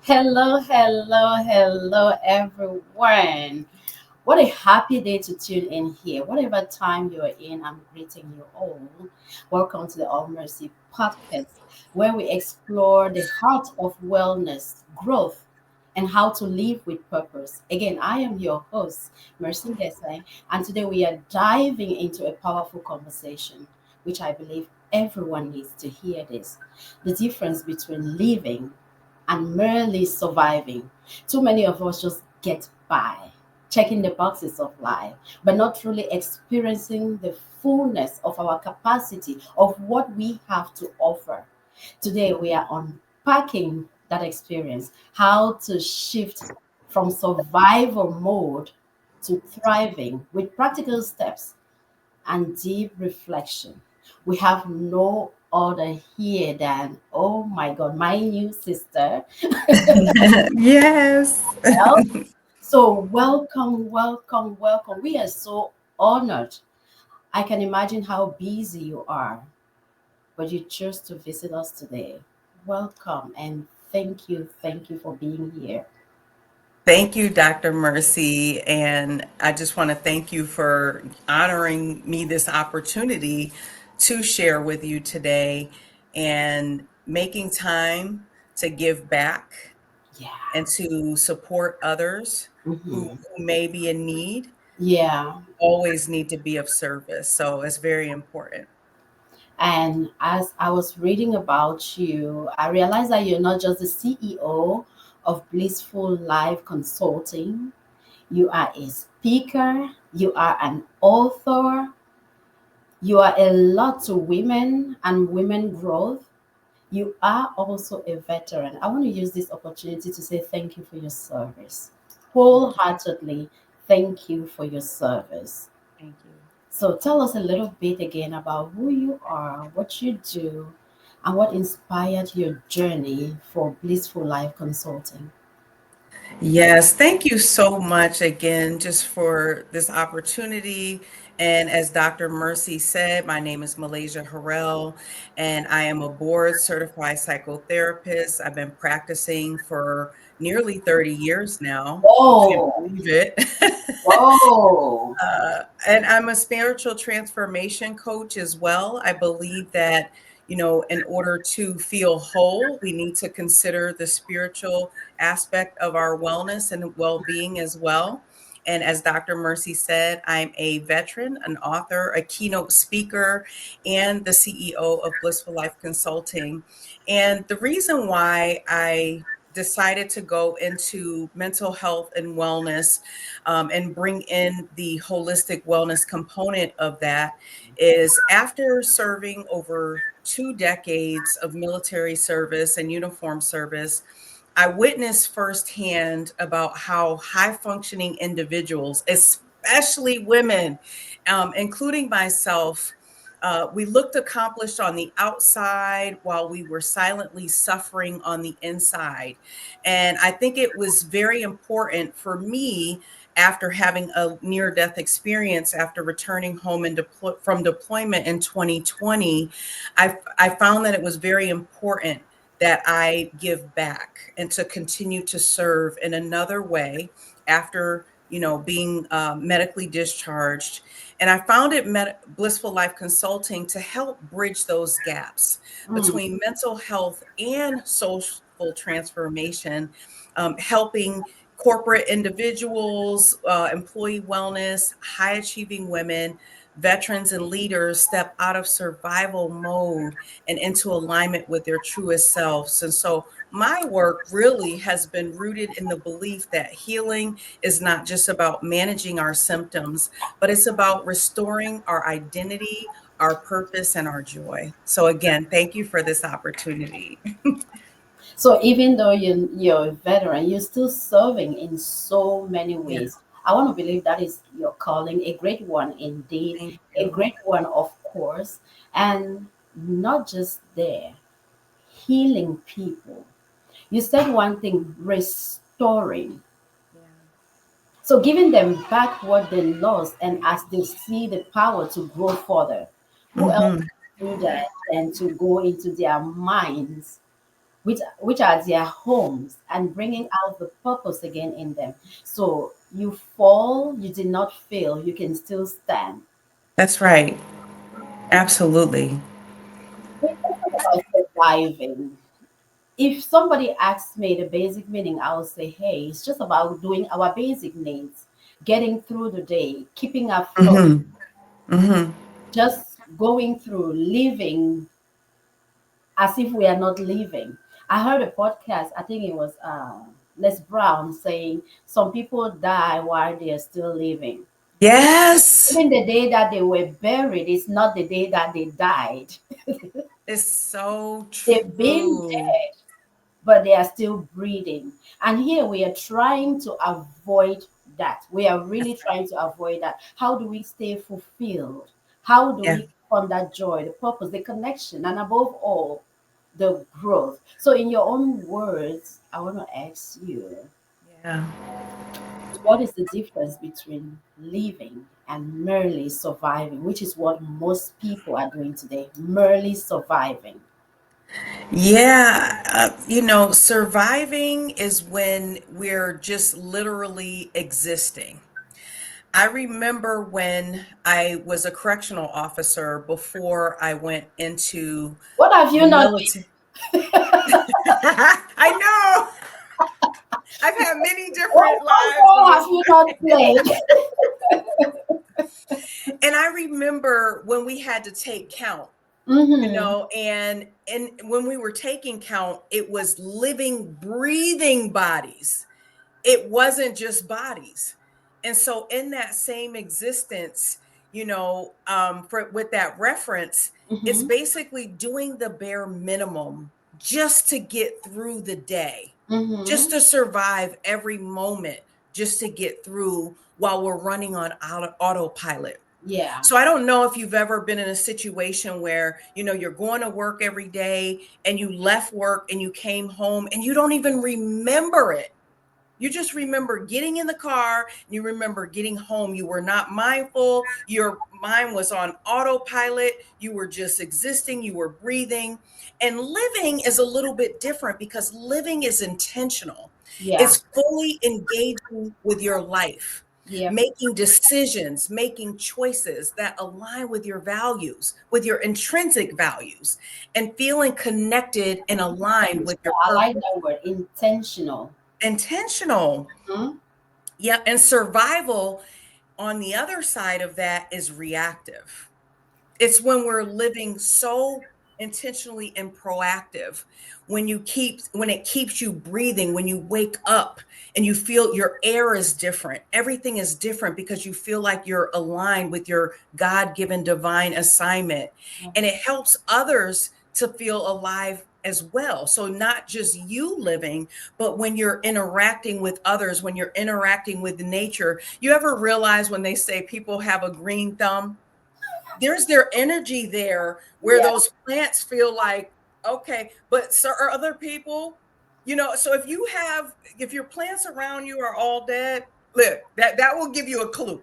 Hello, hello, hello, everyone. What a happy day to tune in here. Whatever time you're in, I'm greeting you all. Welcome to the All Mercy podcast, where we explore the heart of wellness, growth, and how to live with purpose. Again, I am your host, Mercy Ngeusang, and today we are diving into a powerful conversation, which I believe everyone needs to hear this. The difference between living and merely surviving. Too many of us just get by, checking the boxes of life, but not truly experiencing the fullness of our capacity of what we have to offer. Today, we are unpacking that experience, how to shift from survival mode to thriving with practical steps and deep reflection. We have no other here than, oh my God, my new sister. Yes. Well, so welcome, welcome, welcome. We are so honored. I can imagine how busy you are, but you chose to visit us today. Welcome and thank you for being here. Thank you, Dr. Mercy. And I just want to thank you for honoring me this opportunity to share with you today and making time to give back Yeah. and to support others Hmm. who may be in need. Yeah. Always need to be of service. So it's very important. And as I was reading about you, I realized that you're not just the CEO of Blissful Life Consulting, you are a speaker, you are an author, you are a lot to women and women growth. You are also a veteran. I want to use this opportunity to say thank you for your service. Thank you. Wholeheartedly, thank you for your service. Thank you. So tell us a little bit again about who you are, what you do, and what inspired your journey for Blissful Life Consulting. Yes, thank you so much again just for this opportunity. And as Dr. Mercy said, my name is Malaysia Harrell, and I am a board certified psychotherapist. I've been practicing for nearly 30 years now, if you Whoa, believe it. whoa. And I'm a spiritual transformation coach as well. I believe that, in order to feel whole, we need to consider the spiritual aspect of our wellness and well being as well. And as Dr. Mercy said, I'm a veteran, an author, a keynote speaker, and the CEO of Blissful Life Consulting. And the reason why I decided to go into mental health and wellness and bring in the holistic wellness component of that is after serving over 2 decades of military service and uniform service, I witnessed firsthand about how high functioning individuals, especially women, including myself, we looked accomplished on the outside while we were silently suffering on the inside. And I think it was very important for me after having a near death experience after returning home from deployment in 2020. I found that it was very important that I give back and to continue to serve in another way after being medically discharged. And I founded Blissful Life Consulting to help bridge those gaps Mm, between mental health and social transformation, helping corporate individuals, employee wellness, high achieving women, veterans, and leaders step out of survival mode and into alignment with their truest selves. And so my work really has been rooted in the belief that healing is not just about managing our symptoms, but it's about restoring our identity, our purpose, and our joy. So, again, thank you for this opportunity. So even though you're a veteran, you're still serving in so many Yeah, ways. I want to believe that is your calling, a great one indeed, thank a you. great one, of course, and not just there, healing people. You said one thing, restoring. Yeah. So giving them back what they lost, and as they see the power to grow further. Who else Hmm. can do that than to go into their minds? which are their homes, and bringing out the purpose again in them. So you fall, you did not fail, you can still stand. That's right. Absolutely. Let's talk about surviving. If somebody asks me the basic meaning, I'll say, hey, it's just about doing our basic needs, getting through the day, keeping afloat, Mm-hmm. Mm-hmm. just going through, living as if we are not living. I heard a podcast, I think it was Les Brown saying some people die while they are still living. Yes. Even the day that they were buried is not the day that they died. It's so They've been true. dead, but they are still breathing. And here we are trying to avoid that. We are really trying to avoid that. How do we stay fulfilled? How do Yeah. we find that joy, the purpose, the connection, and above all, the growth? So, in your own words, I want to ask you, Yeah. what is the difference between living and merely surviving, which is what most people are doing today, merely surviving? Yeah, surviving is when we're just literally existing. I remember when I was a correctional officer before I went into What have the you not military. I know. I've had many different what lives role in have this. you not played? And I remember when we had to take count, Mm-hmm. and when we were taking count, it was living, breathing bodies. It wasn't just bodies. And so in that same existence, for with that reference, it's Mm-hmm. basically doing the bare minimum just to get through the day, just Mm-hmm. to survive every moment, just to get through while we're running on autopilot. Yeah. So I don't know if you've ever been in a situation where, you're going to work every day and you left work and you came home and you don't even remember it. You just remember getting in the car and you remember getting home. You were not mindful. Your mind was on autopilot. You were just existing. You were breathing. And living is a little bit different because living is intentional. Yeah. It's fully engaging with your life, Yep. making decisions, making choices that align with your values, with your intrinsic values, and feeling connected and aligned with your I like purpose. that word, intentional. Intentional. Hmm. Yeah, and survival on the other side of that is reactive. It's when we're living so intentionally and proactive. When it keeps you breathing, when you wake up and you feel your air is different. Everything is different because you feel like you're aligned with your God-given divine assignment. And it helps others to feel alive as well. So not just you living, but when you're interacting with others, when you're interacting with nature. You ever realize when they say people have a green thumb? There's their energy there where Yeah. those plants feel like, okay, but so are other people, so if your plants around you are all dead, look, that will give you a clue.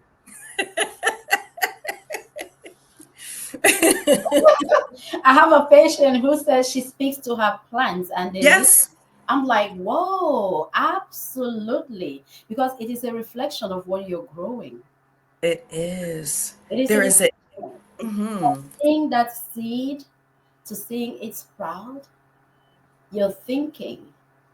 I have a patient who says she speaks to her plants and they live. Yes, I'm like, whoa, absolutely. Because it is a reflection of what you're growing. it is. It is a There is a reflection. From mhm, seeing that seed to seeing it sprout, you're thinking,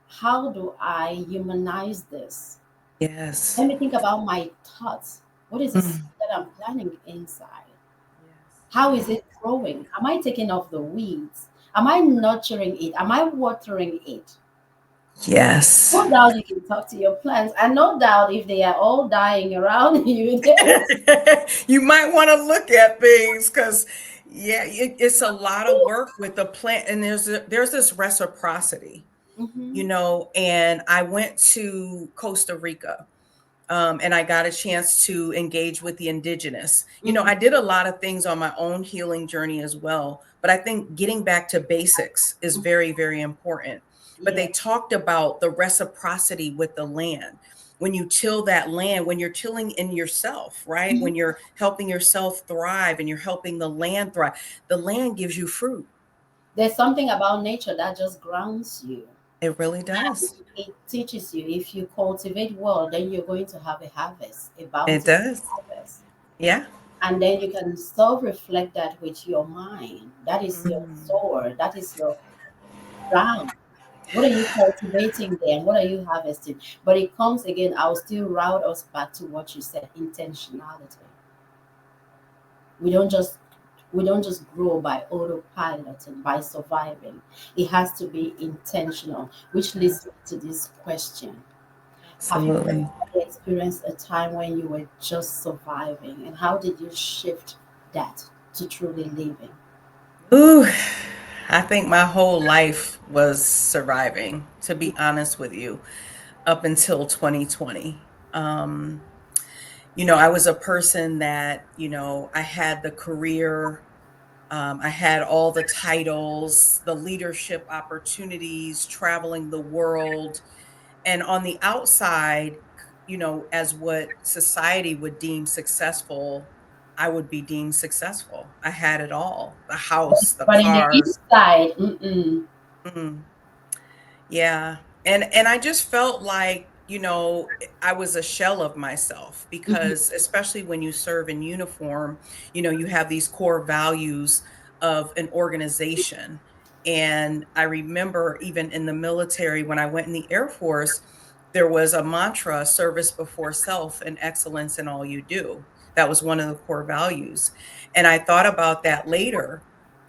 how do I humanize this? yes. Let me think about my thoughts. What is the seed Mm, that I'm planting inside? yes. How is it growing? Am I taking off the weeds? Am I nurturing it? Am I watering it? Yes. No doubt you can talk to your plants, and no doubt if they are all dying around you, You might want to look at things because, yeah, it's a lot of work with the plant, and there's this reciprocity, hmm and I went to Costa Rica. And I got a chance to engage with the indigenous. hmm I did a lot of things on my own healing journey as well, but I think getting back to basics is very, very important. But yeah, they talked about the reciprocity with the land. When you till that land, when you're tilling in yourself, right? mhm, When you're helping yourself thrive and you're helping the land thrive, the land gives you fruit. There's something about nature that just grounds you. It really does. It teaches you if you cultivate well, then you're going to have a harvest, a It bountiful does. harvest. Yeah. And then you can self reflect that with your mind. That is your Mm. sword, that is your ground. What are you cultivating there? And what are you harvesting? But it comes again, I'll still route us back to what you said, intentionality. We don't just we don't just grow by autopilot and by surviving. It has to be intentional, which leads me to this question. Have you Absolutely. ever experienced a time when you were just surviving, and how did you shift that to truly living? Ooh, I think my whole life was surviving, to be honest with you, up until 2020. Um, I was a person that, I had the career, I had all the titles, the leadership opportunities, traveling the world. And on the outside, as what society would deem successful, I would be deemed successful. I had it all: the house, the But in the cars. inside, mm-mm, Mm. Yeah. And I just felt like, I was a shell of myself mm-hmm, because especially when you serve in uniform, you have these core values of an organization. And I remember even in the military when I went in the Air Force, there was a mantra: service before self and excellence in all you do. That was one of the core values. And I thought about that later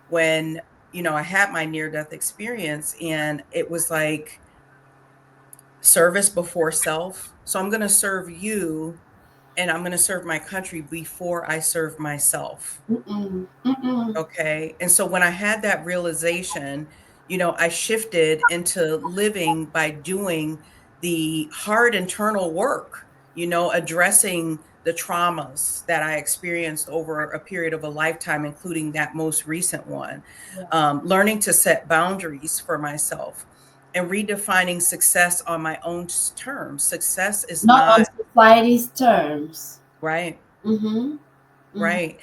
when I had my near death experience, and it was like service before self. So I'm going to serve you and I'm going to serve my country before I serve myself. mm-mm, mm-mm. Okay. And so when I had that realization, I shifted into living by doing the hard internal work, addressing the traumas that I experienced over a period of a lifetime, including that most recent one, Yeah. learning to set boundaries for myself and redefining success on my own terms. Success is Not on not society's terms. right. Mm-hmm. Mm-hmm. Right.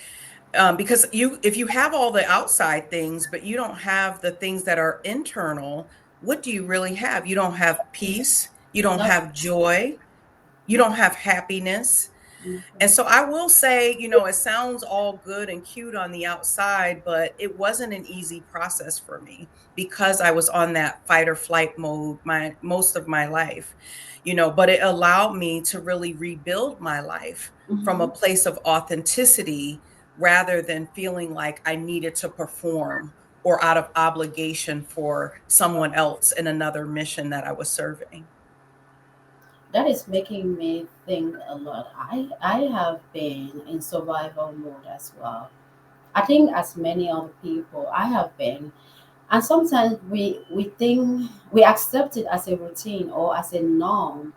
Because if you have all the outside things, but you don't have the things that are internal, what do you really have? You don't have peace. You don't Nope. have joy. You don't have happiness. And Mhm. so I will say, it sounds all good and cute on the outside, but it wasn't an easy process for me because I was on that fight or flight mode most of my life, but it allowed me to really rebuild my life from a Mhm. place of authenticity rather than feeling like I needed to perform or out of obligation for someone else in another mission that I was serving. That is making me think a lot. I have been in survival mode as well. I think as many other people, I have been. And sometimes we think we accept it as a routine or as a norm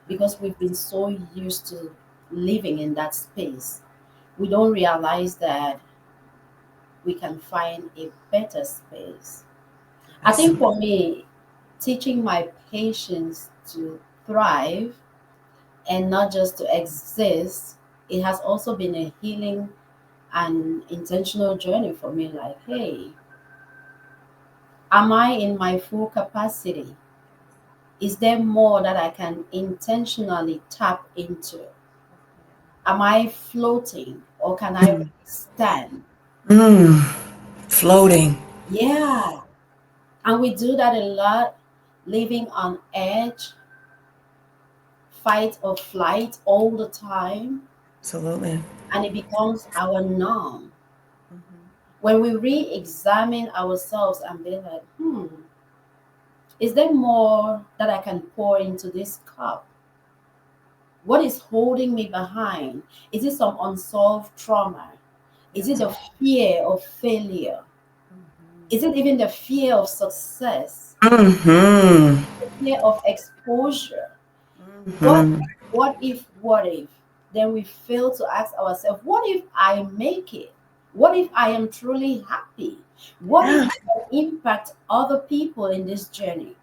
because we've been so used to living in that space. We don't realize that we can find a better space. I think Absolutely. for me, teaching my patients to thrive and not just to exist, it has also been a healing and intentional journey for me. Like, hey, am I in my full capacity? Is there more that I can intentionally tap into? Am I floating or can I really stand? Mm, floating. Yeah. And we do that a lot, living on edge, fight or flight all the time, Absolutely. and it becomes our norm. Mhm. When we re examine ourselves and be like, is there more that I can pour into this cup? What is holding me behind? Is it some unsolved trauma? Is it Yes. the fear of failure? Mhm. Is it even the fear of success? Mhm. The fear of exposure? What Mhm. what if? Then we fail to ask ourselves, what if I make it? What if I am truly happy? What if Yeah. I can impact other people in this journey?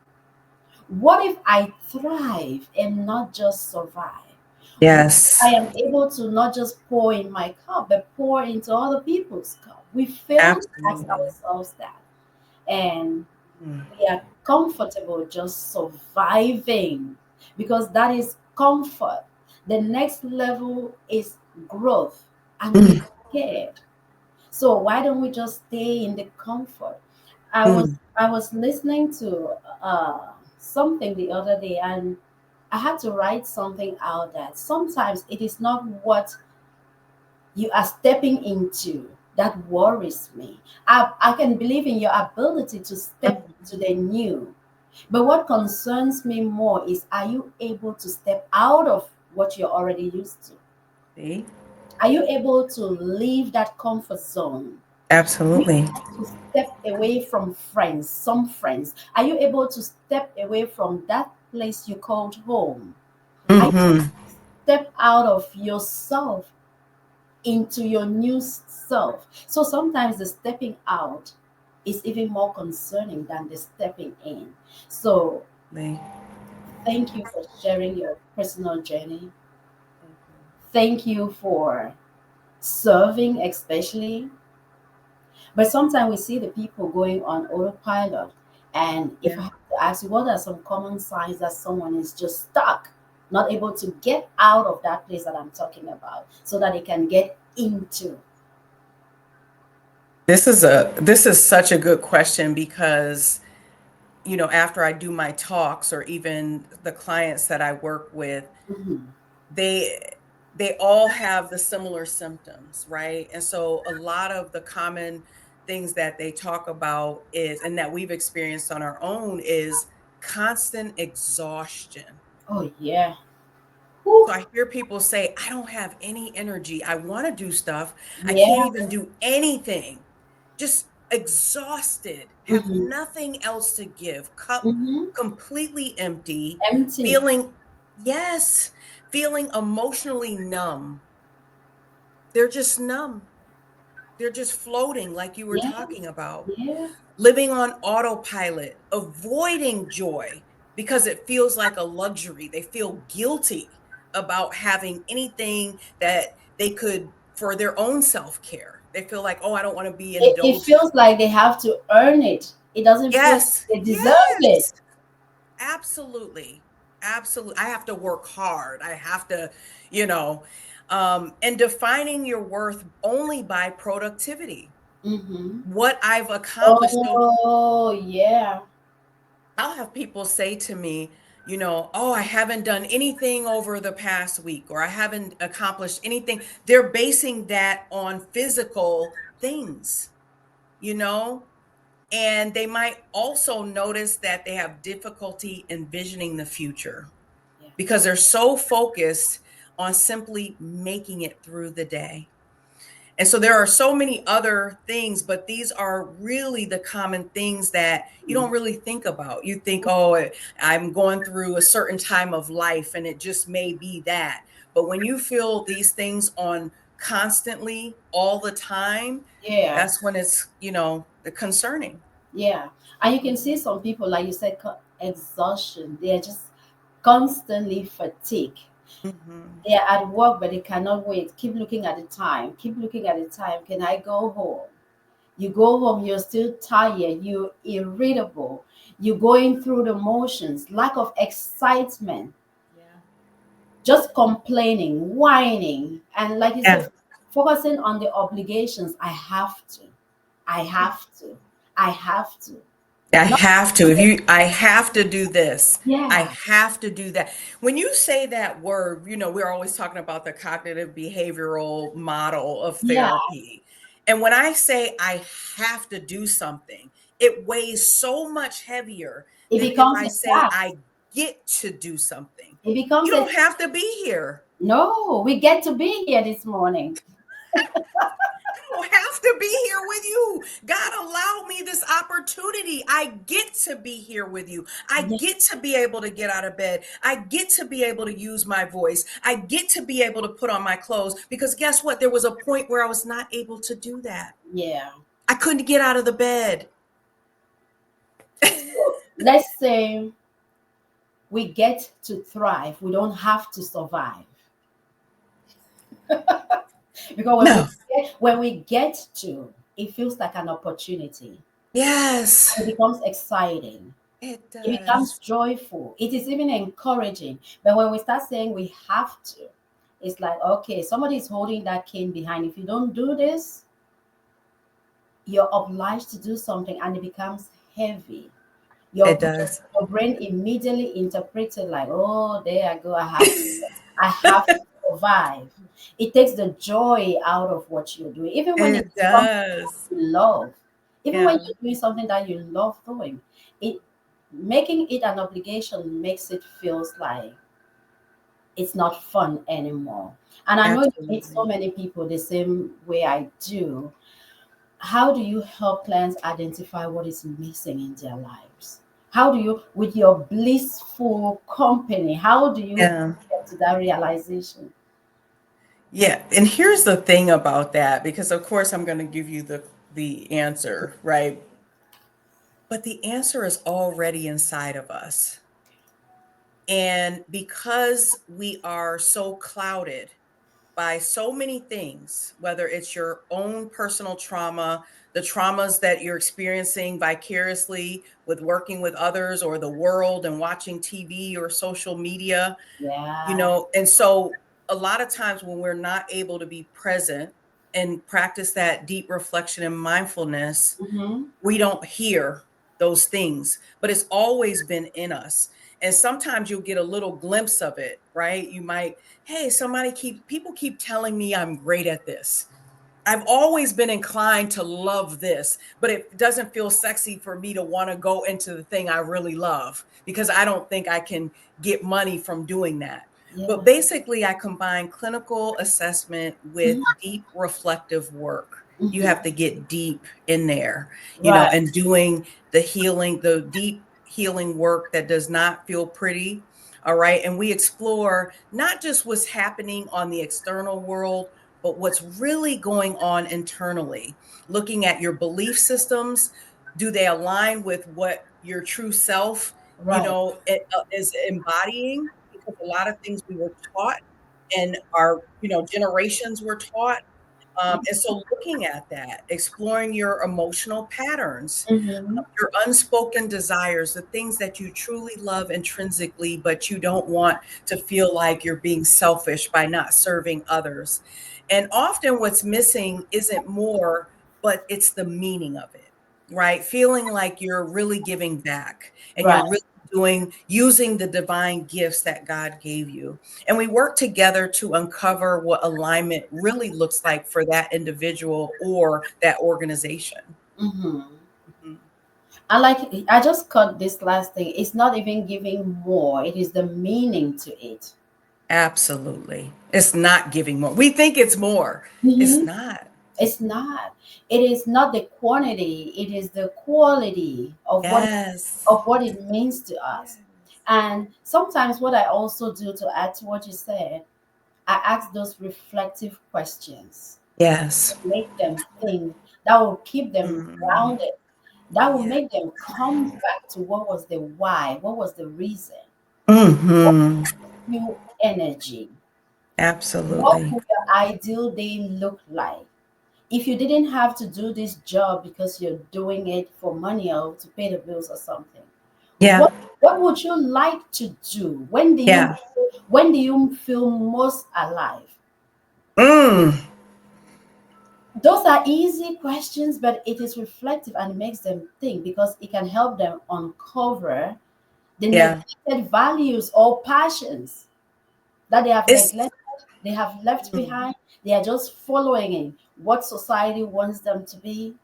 What if I thrive and not just survive? What if I Yes. am able to not just pour in my cup, but pour into other people's cup? We fail to ask Absolutely. ourselves that. and Mm, we are comfortable just surviving because that is comfort. The next level is growth, and we mm, are scared. So why don't we just stay in the comfort? I was mm, I was listening to something the other day, and I had to write something out that sometimes it is not what you are stepping into that worries me. I can believe in your ability to step mm. into the new. But what concerns me more is, are you able to step out of what you're already used to? See? Are you able to leave that comfort zone? Are you Absolutely. able to step away from friends, some friends? Are you able to step away from that place you called home? Are you Hmm. step out of yourself into your new self? So sometimes the stepping out is even more concerning than the stepping in. So thank you for sharing your personal journey. Thank you. Thank you for serving, especially. But sometimes we see the people going on autopilot. And if I Yeah. have to ask you, what are some common signs that someone is just stuck, not able to get out of that place that I'm talking about, so that they can get into? This is such a good question because after I do my talks or even the clients that I work with, Mhm. they they all have the similar symptoms, right? And so a lot of the common things that they talk about is, and that we've experienced on our own, is constant exhaustion. Oh, yeah. So Whew. I hear people say, I don't have any energy. I want to do stuff. I can't Yeah. even do anything. Just exhausted, have Hmm. nothing else to give, cup Hmm. completely empty, Empty. feeling, yes, feeling emotionally numb. They're just numb. They're just floating, like you were talking Yes. about, Yeah. living on autopilot, avoiding joy because it feels like a luxury. They feel guilty about having anything that they could for their own self care. They feel like, oh, I don't want to be It indulgent. feels like they have to earn it. It doesn't feel like Yes, they deserve it. yes, absolutely. Absolutely. I have to work hard. I have to, you know, and defining your worth only by productivity, Hmm. what I've accomplished. So Oh, yeah. I'll have people say to me, oh, I haven't done anything over the past week, or I haven't accomplished anything. They're basing that on physical things, you know? And they might also notice that they have difficulty envisioning the future Yeah. because they're so focused on simply making it through the day. And so there are so many other things, but these are really the common things that you don't Mhm. really think about. You think, oh, I'm going through a certain time of life and it just may be that. But when you feel these things on constantly all the time, Yeah. that's when it's, concerning. Yeah. And you can see some people, like you said, exhaustion. They are just constantly fatigued. Hmm. They are at work, but they cannot wait. Keep looking at the time. Keep looking at the time. Can I go home? You go home, you're still tired. You're irritable. You're going through the motions. Lack of excitement. Yeah. Just complaining, whining, and like you Yeah. said, focusing on the obligations. I have to. I have to. I have to. I Not have to. I have to do this. I yeah, have to do that. When you say that word, we're always talking about the cognitive behavioral model of yeah. therapy. And when I say I have to do something, it weighs so much heavier It than if becomes I a say task. I get to do something. It becomes You a don't have to be here. no. We get to be here this morning. Don't have to be here with you. God allowed me this opportunity. I get to be here with you. I Yeah, get to be able to get out of bed. I get to be able to use my voice. I get to be able to put on my clothes because guess what? There was a point where I was not able to do that. yeah. I couldn't get out of the bed. So let's say we get to thrive. We don't have to survive because No. when we get to, it feels like an opportunity. Yes, It becomes exciting. it It becomes does. joyful. It is even encouraging. But when we start saying we have to, it's like, okay, somebody is holding that cane behind. If you don't do this, you're obliged to do something, and it becomes heavy. It Your, does. your brain immediately interprets it like, oh, there I go. I have to survive. It takes the joy out of what you're doing, even when It it's something does. you love. Even when Yeah, you're doing something that you love doing, it making it an obligation makes it feels like it's not fun anymore. And I know you meet so absolutely. many people the same way I do. How do you help clients identify what is missing in their lives? How do you, with your blissful company, how do you Yeah. get to that realization? Yeah, and here's the thing about that, because of course I'm going to give you the answer, right? But the answer is already inside of us. And because we are so clouded by so many things, whether it's your own personal trauma, the traumas that you're experiencing vicariously with working with others or the world and watching TV or social media, Yeah. and so a lot of times when we're not able to be present and practice that deep reflection and mindfulness, Mm-hmm. we don't hear those things, but it's always been in us. And sometimes you'll get a little glimpse of it, right? You might, hey, people keep telling me I'm great at this. I've always been inclined to love this, but it doesn't feel sexy for me to want to go into the thing I really love because I don't think I can get money from doing that. But Yeah. basically, I combine clinical assessment with deep reflective work. You Mm-hmm. have to get deep in there, Right. and doing the deep healing work that does not feel pretty. All right. And we explore not just what's happening on the external world, but what's really going on internally, looking at your belief systems. Do they align with what your true self, Right. is embodying? Because a lot of things we were taught and our, generations were taught. And so looking at that, exploring your emotional patterns, Mm-hmm. your unspoken desires, the things that you truly love intrinsically, but you don't want to feel like you're being selfish by not serving others. And often what's missing isn't more, but it's the meaning of it, right? Feeling like you're really giving back and Right. you're really using the divine gifts that God gave you. And we work together to uncover what alignment really looks like for that individual or that organization. Mm-hmm. Mhm. I just caught this last thing. It's not even giving more, it is the meaning to it. Absolutely. It's not giving more. We think it's more. It's Mm-hmm. not. It's not. It is not the quantity, it is the quality Yes. of what it means to us. And sometimes what I also do to add to what you said, I ask those reflective questions Yes. to make them think, that will keep them Mm. grounded, that will Yeah. make them come back to what was the why, what was the reason, Hmm. new energy. What Absolutely. would your ideal day look like? If you didn't have to do this job because you're doing it for money or to pay the bills or something, Yeah. what would you like to do? Yeah. When do you feel most alive? Mm. Those are easy questions, but it is reflective and makes them think because it can help them uncover the Yeah. neglected values or passions that they have It's neglected, they have left behind. They are just following in what society wants them to be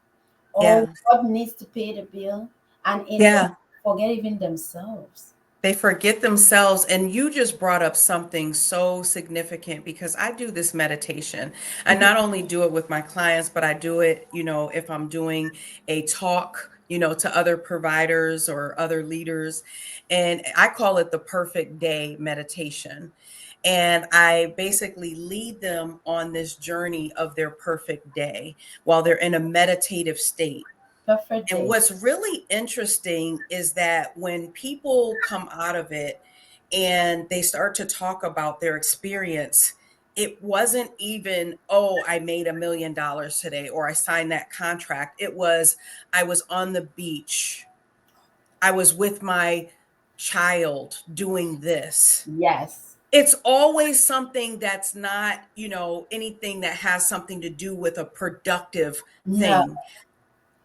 or yeah. what needs to pay the bill, and in that, Yeah. forget even themselves. They forget themselves. And you just brought up something so significant because I do this meditation. I Mhm. not only do it with my clients, but I do it, if I'm doing a talk, to other providers or other leaders. And I call it the perfect day meditation. And I basically lead them on this journey of their perfect day while they're in a meditative state. Perfect And day. what's really interesting is that when people come out of it and they start to talk about their experience, it wasn't even, oh, I made $1 million today or I signed that contract. It was, I was on the beach. I was with my child doing this. Yes. It's always something that's not, anything that has something to do with a productive No. thing.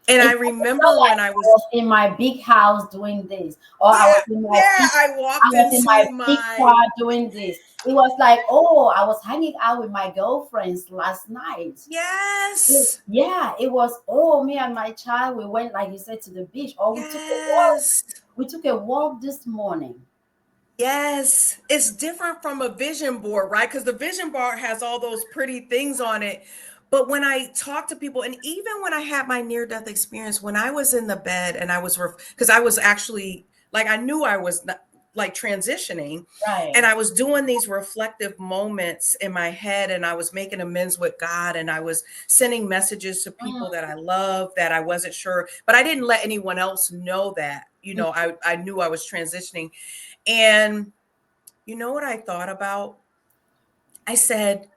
And I It's not remember like when I I was, was in my big house doing this, or I was yeah, in my yeah, big, I I walked was in my into big my, car doing this. It was like, oh, I was hanging out with my girlfriends last night. yes, Yeah, it was, oh, me and my child, we went, like you said, to the beach, or we took a walk. yes. We took a walk this morning. Yes, it's different from a vision board, right? Because the vision board has all those pretty things on it. But when I talk to people, and even when I had my near death experience, when I was in the bed and I was, because I was actually like, I knew I was not, like transitioning, and Right. I was doing these reflective moments in my head, and I was making amends with God, and I was sending messages to Mm, people that I love that I wasn't sure, but I didn't let anyone else know that, I knew I was transitioning. And you know what I thought about? I said,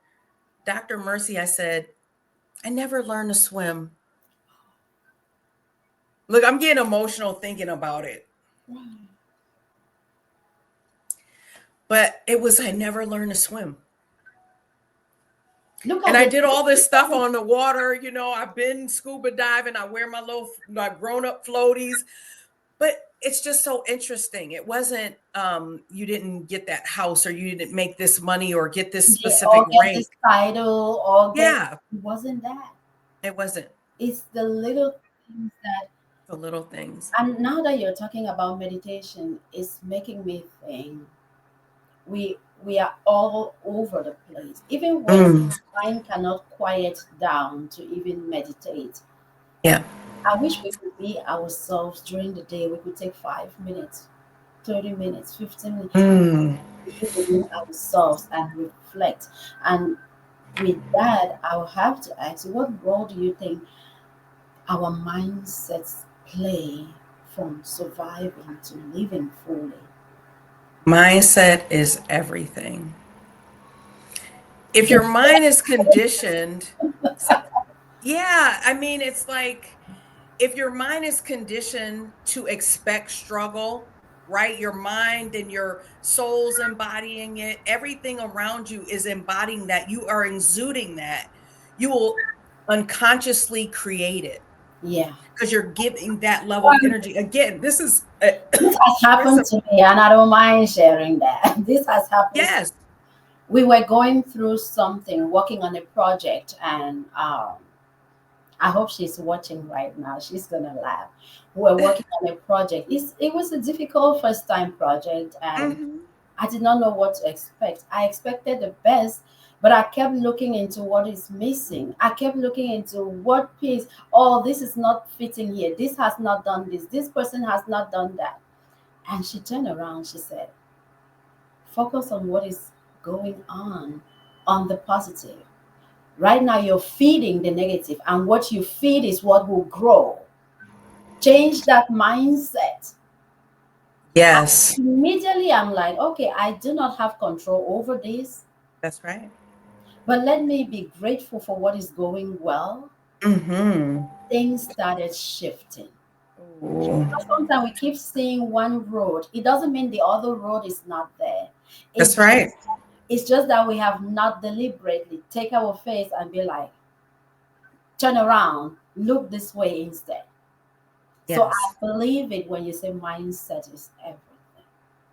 Dr. Mercy, I said, I never learned to swim. Look, I'm getting emotional thinking about it. mm. But it was, I never learned to swim. Look And at I the did all this stuff on the water. I've been scuba diving. I wear my little like grown up floaties. But it's just so interesting. It wasn't, you didn't get that house or you didn't make this money or get this specific or get rank. this title or get, Yeah, it wasn't that. it wasn't It's the little things that, the little things. and now that you're talking about meditation, it's making me think we are all over the place. Even when Mm, mind cannot quiet down to even meditate. yeah. I wish we could be ourselves during the day. We could take 5 minutes, 30 minutes, 15 minutes Mm. to be within ourselves and reflect. And with that, I'll have to ask you, what role do you think our mindsets play from surviving to living fully? Mindset is everything. If your mind is conditioned, yeah, I mean, it's like if your mind is conditioned to expect struggle, right? Your mind and your soul's embodying it, everything around you is embodying that. You are exuding that. You will unconsciously create it Yeah. because you're giving that level of energy. Again, this is a This has happened to principle. me, and I don't mind sharing that. This has happened. Yes. We were going through something, working on a project, and I hope she's watching right now. She's gonna laugh. We were working on a project. It was a difficult first time project, and Mhm. I did not know what to expect. I expected the best, but I kept looking into what is missing. I kept looking into what piece, oh, this is not fitting here. This has not done this. This person has not done that. And she turned around, she said, focus on what is going on the positive. Right now, you're feeding the negative, and what you feed is what will grow. Change that mindset. Yes, Immediately, I'm like, okay, I do not have control over this, that's right. but let me be grateful for what is going well. Mhm. Things started shifting. Ooh, Because sometimes we keep seeing one road. It doesn't mean the other road is not there. that's It's right. it's just that we have not deliberately take our face and be like, turn around, look this way instead. So I Yes, believe it when you say mindset is everything.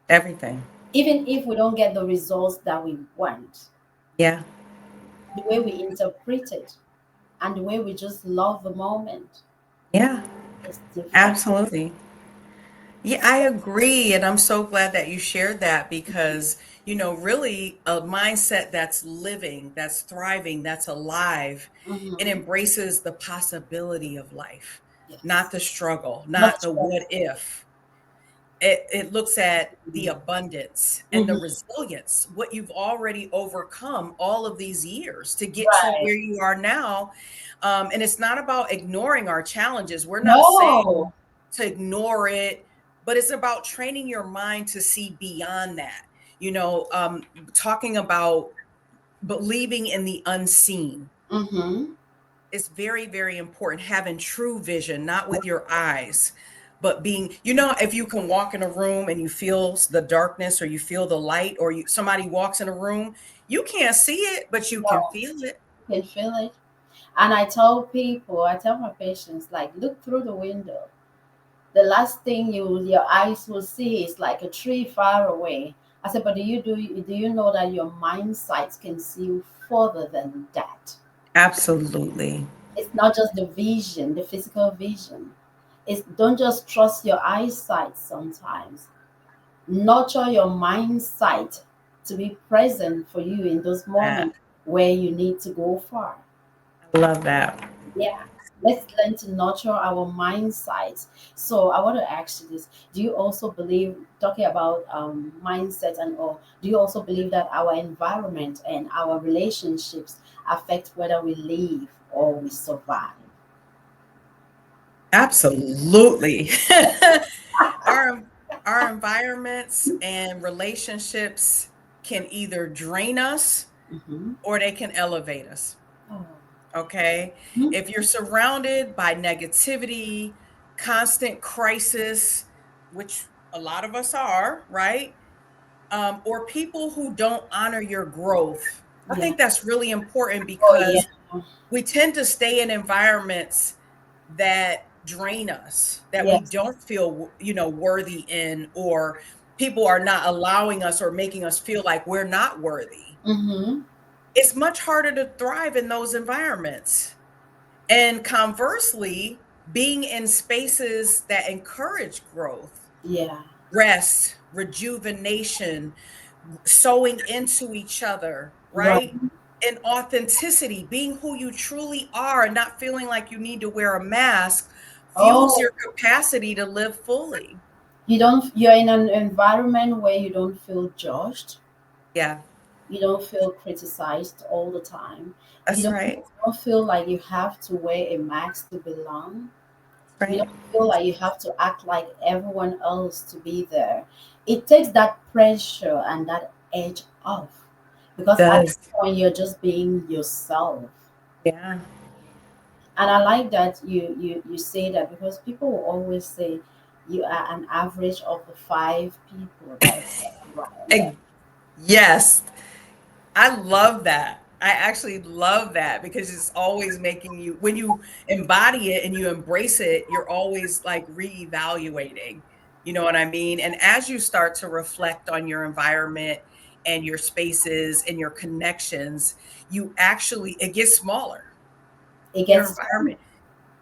everything. Even if we don't get the results that we want, Yeah, the way we interpret it and the way we just love the moment yeah, is different. absolutely. Yeah, I agree. And I'm so glad that you shared that because, really a mindset that's living, that's thriving, that's alive, it Mhm. embraces the possibility of life, not Yes. the struggle, Not not the struggle. what if. It looks at the Mhm. abundance and the Mhm. resilience, what you've already overcome all of these years to get to Right. where you are now. And it's not about ignoring our challenges. We're not saying No. to ignore it, but it's about training your mind to see beyond that. You know, talking about believing in the unseen. Mm-hmm. It's very, very important. Having true vision, not with your eyes, but being, you know, if you can walk in a room and you feel the darkness or you feel the light, or somebody walks in a room, you can't see it, but you can No, feel it. you can feel it. And I tell my patients, like, look through the window. The last thing your eyes will see is like a tree far away. I said, but do you know that your mind sight can see further than that? Absolutely. It's not just the vision, the physical vision. It's don't just trust your eyesight sometimes. Nurture your mind sight to be present for you in those That. moments where you need to go far. I love that. Yeah. Let's learn to nurture our mind sight. So I want to ask you this. Do you also believe, talking about mindset and all, do you also believe that our environment and our relationships affect whether we live or we survive? Absolutely. our our environments and relationships can either drain us Mm-hmm. or they can elevate us. Oh. Okay. Mhm. If you're surrounded by negativity, constant crisis, which a lot of us are, right? Or people who don't honor your growth. I Yeah. think that's really important Oh, yeah. because we tend to stay in environments that drain us, that we Yes. don't feel, worthy in, or people are not allowing us or making us feel like we're not worthy. Mm-hmm. It's much harder to thrive in those environments. And conversely, being in spaces that encourage growth, Yeah. rest, rejuvenation, sewing into each other, Right. right? And authenticity, being who you truly are and not feeling like you need to wear a mask, fuels Oh, your capacity to live fully. you're in an environment where you don't feel judged. Yeah, You don't feel criticized all the time. You that's don't, right. you don't feel like you have to wear a mask to belong. That's You right. don't feel like you have to act like everyone else to be there. It takes that pressure and that edge off, because at Does. that point you're just being yourself. Yeah. And I like that you say that, because people will always say you are an average of the five people that are around. Eh, yes. I love that. I actually love that because it's always making you, when you embody it and you embrace it, you're always like reevaluating. You know what I mean? And as you start to reflect on your environment and your spaces and your connections, it gets smaller, It your gets environment,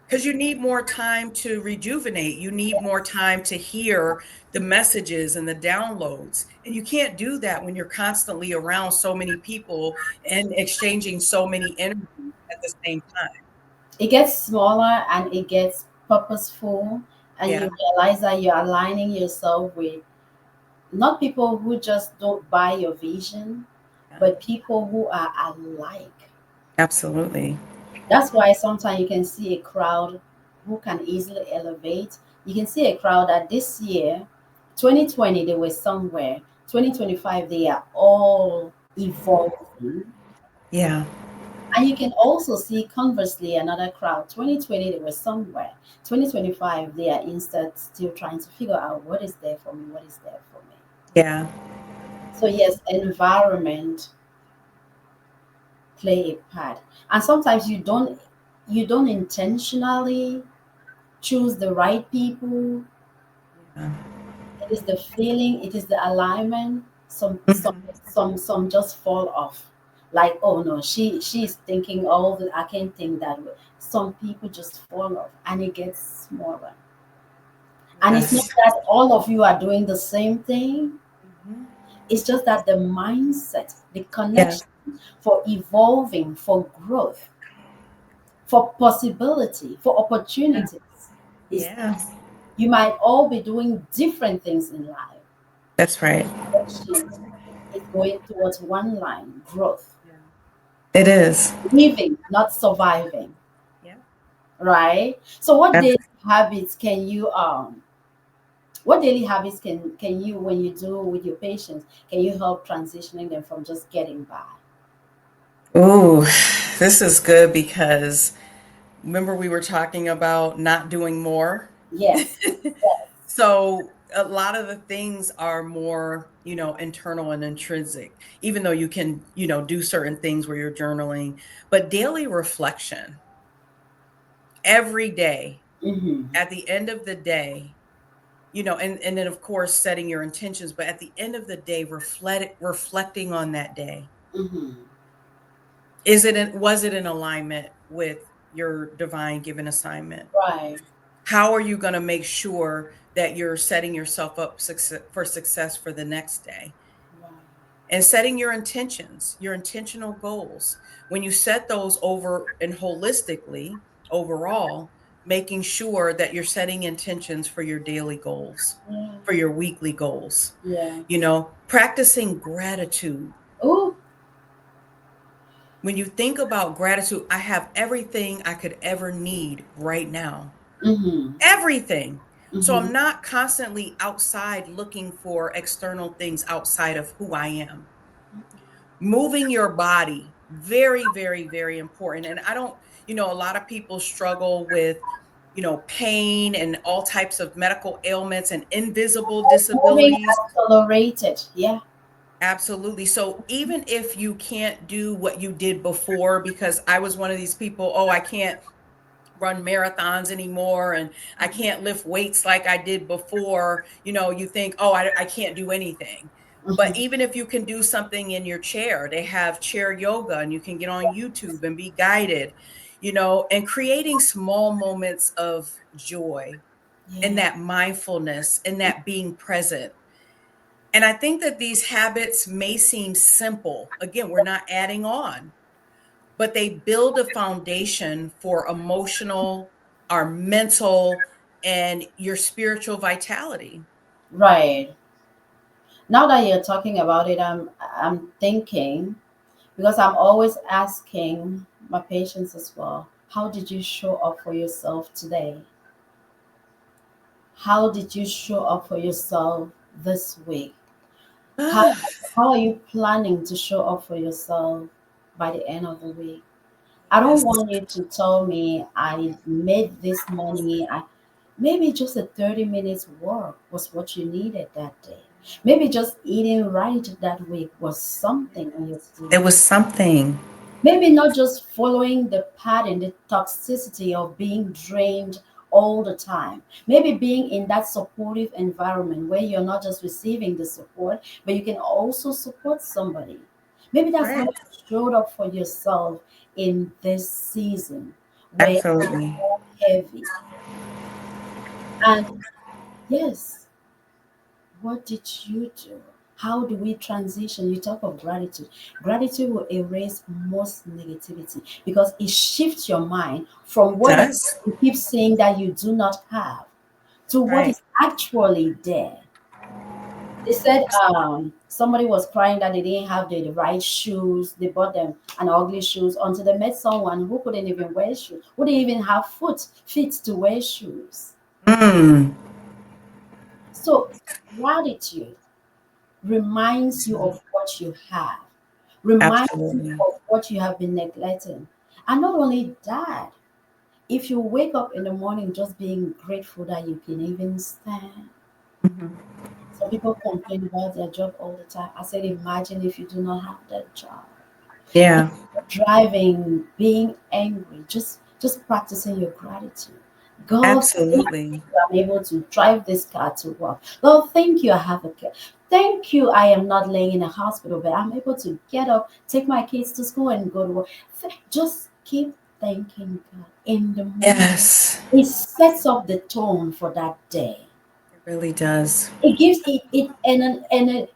because you need more time to rejuvenate. You need more time to hear the messages and the downloads. And you can't do that when you're constantly around so many people and exchanging so many energies at the same time. it gets smaller and it gets purposeful, and Yeah. you realize that you're aligning yourself with not people who just don't buy your vision, Yeah. but people who are alike. Absolutely. That's why sometimes you can see a crowd who can easily elevate. You can see a crowd that this year, 2020, they were somewhere. 2025, they are all evolving. Yeah. And you can also see conversely another crowd. 2020, they were somewhere. 2025, they are instead still trying to figure out what is there for me, what is there for me. Yeah. So yes, environment play a part. And sometimes you don't intentionally choose the right people. Yeah. It is the feeling, it is the alignment. Mhm. Some just fall off. Like, oh no, she's thinking all that, I can't think that way. Some people just fall off and it gets smaller. And it's not Yes. that all of you are doing the same thing. Mhm. It's just that the mindset, the Yes. connection for evolving, for growth, for possibility, for opportunities is, Yeah. you might all be doing different things in life. That's right. Direction is going towards one line, growth. Yeah. It is. Living, not surviving. Yeah. Right? So what Abs- daily habits can you what daily habits can you, when you do with your patients, can you help transitioning them from just getting by? Ooh, this is good because remember we were talking about not doing more? Yes. Yes. So a lot of the things are more, internal and intrinsic, even though you can, do certain things where you're journaling, but daily reflection every day, Mm-hmm. at the end of the day, and then of course setting your intentions, but at the end of the day, reflecting on that day. Mm-hmm. Was it in alignment with your divine given assignment? Right. How are you going to make sure that you're setting yourself up for success for the next day? Right. And setting your intentions, your intentional goals. When you set those over and holistically, overall, making sure that you're setting intentions for your daily goals, Yeah. for your weekly goals, Yeah. practicing gratitude. Oh. When you think about gratitude, I have everything I could ever need right now. Mm-hmm. Everything. So Mm-hmm. I'm not constantly outside looking for external things outside of who I am. Moving your body, very, very, very important. And I don't, a lot of people struggle with, pain and all types of medical ailments and invisible Moving disabilities. accelerated. Yeah. Absolutely. So even if you can't do what you did before, because I was one of these people, oh, I can't run marathons anymore and I can't lift weights like I did before, you think, oh, I can't do anything. But Mm-hmm. even if you can do something in your chair, they have chair yoga and you can get on YouTube and be guided, and creating small moments of joy and Yeah. that mindfulness and that being present. And I think that these habits may seem simple. Again, we're not adding on, but they build a foundation for emotional, our mental, and your spiritual vitality. Right. Now that you're talking about it, I'm thinking because I'm always asking my patients as well, how did you show up for yourself today? How did you show up for yourself this week? How how are you planning to show up for yourself by the end of the week? I don't Yes, want you to tell me I made this money. Maybe just a 30 minutes walk was what you needed that day. Maybe just eating right that week was something on your it to-do. was something. Maybe not just following the pattern, the toxicity of being drained all the time. Maybe being in that supportive environment where you're not just receiving the support, but you can also support somebody. Maybe that's how Right. you showed up for yourself in this season where it's Absolutely. so heavy. And yes, what did you do? How do we transition? You talk of gratitude. Gratitude will erase most negativity because it shifts your mind from It what it does. you keep saying that you do not have to what Right. is actually there. They said somebody was crying that they didn't have the right shoes. They bought them an ugly shoes until they met someone who couldn't even wear shoes, who didn't even have feet to wear shoes. Mm. So gratitude reminds you of what you have, reminds you Absolutely. of what you have been neglecting. And not only that, if you wake up in the morning just being grateful that you can even stand. Mhm. Some people complain about their job all the time. I said, imagine if you do not have that job. If Yeah. you're driving, being angry, just practicing your gratitude. God, thank Absolutely. you, I'm able to drive this car to work. Lord, thank you, I have a car. Thank you, I am not laying in a hospital, but I'm able to get up, take my kids to school, and go to work. Just keep thanking God in the morning. Yes. It sets up the tone for that day. It really does. It gives it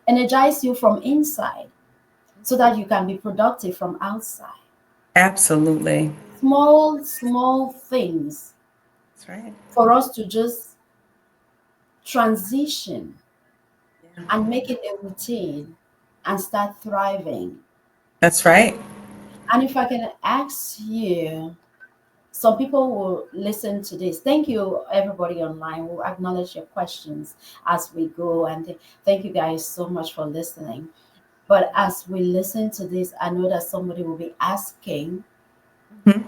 energizes you from inside so that you can be productive from outside. Absolutely. Small things That's right. for us to just transition Yeah. and make it a routine and start thriving. That's right. And if I can ask you, some people will listen to this. Thank you, everybody online. We'll acknowledge your questions as we go. And thank you guys so much for listening. But as we listen to this, I know that somebody will be asking, Mhm.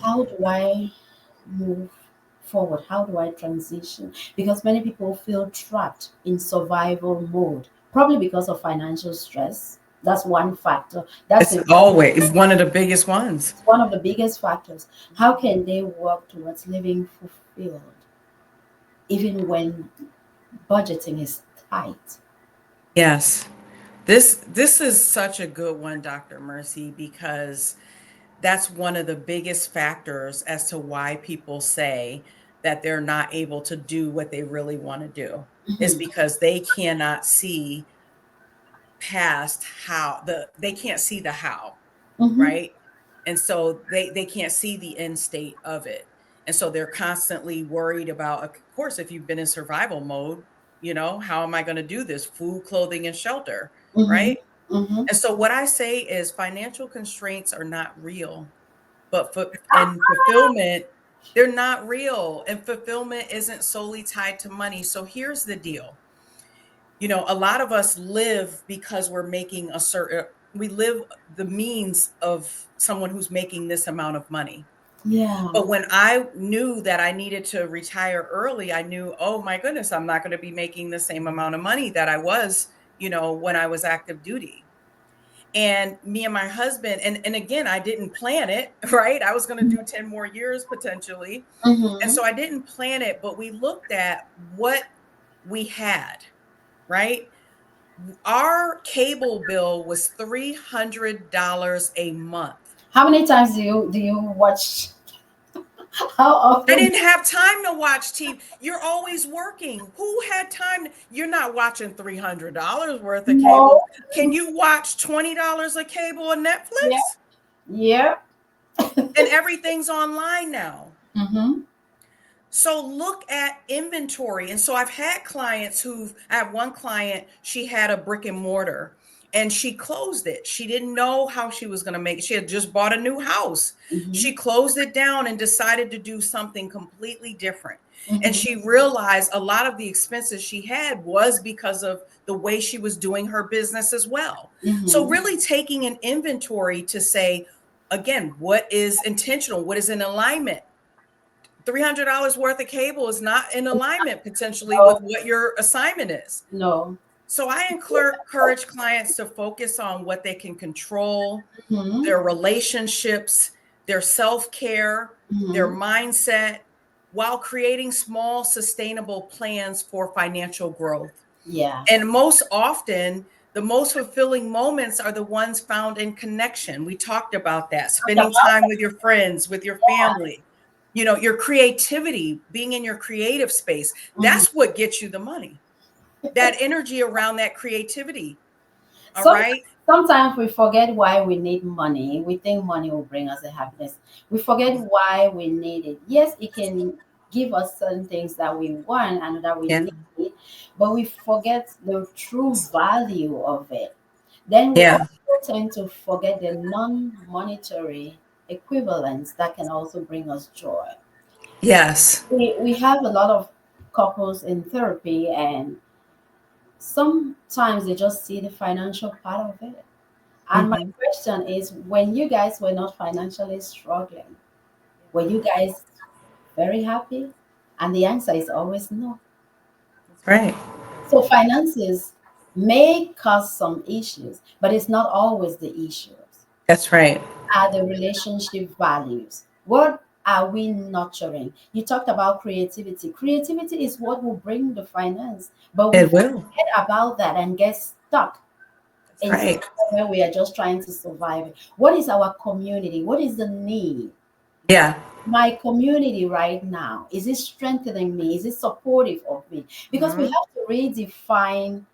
how do I move forward? How do I transition? Because many people feel trapped in survival mode, probably because of financial stress. That's one factor. That's It's always one of the biggest ones. one of the biggest factors. How can they work towards living fulfilled even when budgeting is tight? Yes. This is such a good one, Dr. Mercy, because that's one of the biggest factors as to why people say that they're not able to do what they really want to do, is Hmm. because they cannot see past how they can't see the how, Hmm. right? And so they can't see the end state of it. And so they're constantly worried about, of course, if you've been in survival mode, how am I going to do this? Food, clothing, and shelter, Hmm. right? Hmm. And so what I say is financial constraints are not real, but and fulfillment, they're not real. And fulfillment isn't solely tied to money. So here's the deal. A lot of us live because we're making we live the means of someone who's making this amount of money. Yeah. But when I knew that I needed to retire early, I knew, oh my goodness, I'm not going to be making the same amount of money that I was, when I was active duty. And me and my husband, and again, I didn't plan it, right? I was going to do 10 more years potentially. And Hmm. so I didn't plan it, but we looked at what we had, right? Our cable bill was $300 a month. How many times do you watch? How I often? didn't have time to watch TV. You're always working. Who had time? You're not watching $300 worth of cable. No. Can you watch $20 a cable or Yeah. Netflix? Yeah. And everything's online now. Mm-hmm. So look at inventory. And so I have one client, she had a brick and mortar and she closed it. She didn't know how she was going to make it. She had just bought a new house. Mm-hmm. She closed it down and decided to do something completely different. And Mm-hmm. she realized a lot of the expenses she had was because of the way she was doing her business as well. So Mm-hmm. really taking an inventory to say, again, what is intentional? What is in alignment? $300 worth of cable is not in alignment potentially with No. what your assignment is. No. So I encourage clients to focus on what they can control, Mm-hmm. their relationships, their self care, their Mm-hmm. mindset, while creating small, sustainable plans for financial growth. Yeah. And most often, the most fulfilling moments are the ones found in connection. We talked about that, spending time with your friends, with your family, your creativity, being in your creative space. Mm-hmm. That's what gets you the money, that energy around that creativity. All Some, right. sometimes we forget why we need money. We think money will bring us the happiness. We forget why we need it. Yes, it can give us certain things that we want and that we Yeah. need, but we forget the true value of it. Then we Yeah. also tend to forget the non-monetary equivalents that can also bring us joy. Yes. We have a lot of couples in therapy, and sometimes they just see the financial part of it. And my Mhm. question is, when you guys were not financially struggling, were you guys very happy? And the answer is always no. That's right. So finances may cause some issues, but it's not always the issues. That's right. Are the relationship values? What are we nurturing? You talked about creativity. Creativity is what will bring the finance, but we It will. forget about that and get stuck That's in right. somewhere where we are just trying to survive. What is our community? What is the need? Yeah. My community right now, is it strengthening me? Is it supportive of me? Because we Mhm. have to redefine